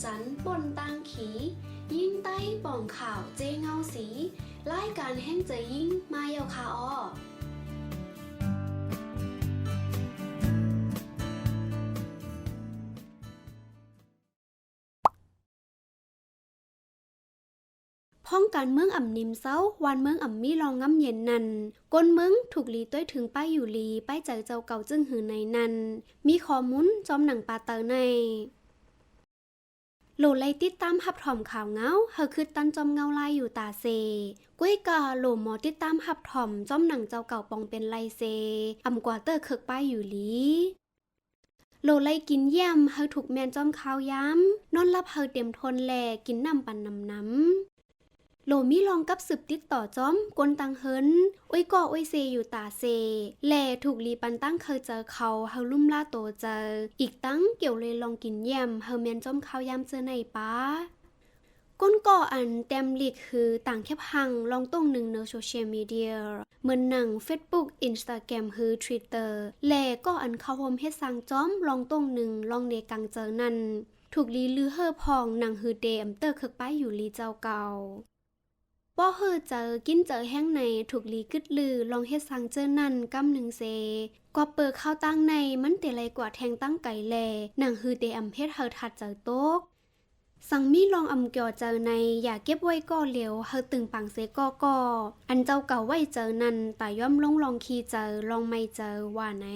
จันปนตังขียิ่งใต้ป่องข่าวเจเงาสีรายการแห่งเจยิ่งมาเยาคาออพ้องการเมืองอ่ำนิมเซ้าวันเมืองอ่ำมีรองง้ำเย็นนันก้นเมืองถูกลีต้วยถึงป้ายอยู่ลีป้ายเจอเจ้าเก่าจึงหือในนันมีข้อมูลจอมหนังปาเตอร์ในโหลไลติดตามหับถ่อมข่าวเงาเฮาคือตันจอมเงาลายอยู่ตาเซกุ้ยกาโหลหมอติดตามหับถ่อมจอมหนังเจ้าเก่าปองเป็นไลเซอำกว่าเตอร์เคิกป้ายอยู่ลีโหลไลกินเยี่ยมเฮาถูกแมนจอมข้าวย้ำนอนรับเฮาเต็มทนแลกินน้ำปันน้ำโหลมีลองกับสืบติดต่อจอมกนตังเฮินอ้ยก่ออ้ยเซอยู่ตาเซแลถูกลีปันตั้งเคยเจอเขาเฮาลุ่มล่าโตเจออีกตั้งเกี่ยวเลยลองกินเยี่ยมเฮาแมนจอมข้าวยามเจอในป้าก้นก่ออันเต็มลีกคือต่างแคบหังลองต้งหนึ่งในโซเชียลมีเดียเหมือนหนัง Facebook Instagram คือ Twitter แลก็อันเข้าโฮมเฮ็ดสร้างจอมลองต้งหนึ่งลองเนกังเจอนั่นถูกลีลือเฮ่อพองหนังฮือเดมเตอร์คึกป้ายอยู่ลีเจ้าเก่าป้อเฮอเจอกินเจอแห้งในถูกลีกึดลือลองเฮ็ดสังเจอนั่นกำหนึ่งเซกว่าเปิดข้าวตั้งในมันเตะไรกว่าแทงตั้งไก่แลหนังฮือเดอำเพชรเฮอถัดเจอโต๊กสังมีลองอำเกี่ยวเจอในอย่าเก็บไว้ก่อเหลียวเฮอตึงปังเซก่ออันเจ้าเก่าไว้เจอนั่นแต่ย่อมลงลองคีเจอลองไม่เจอว่าไหน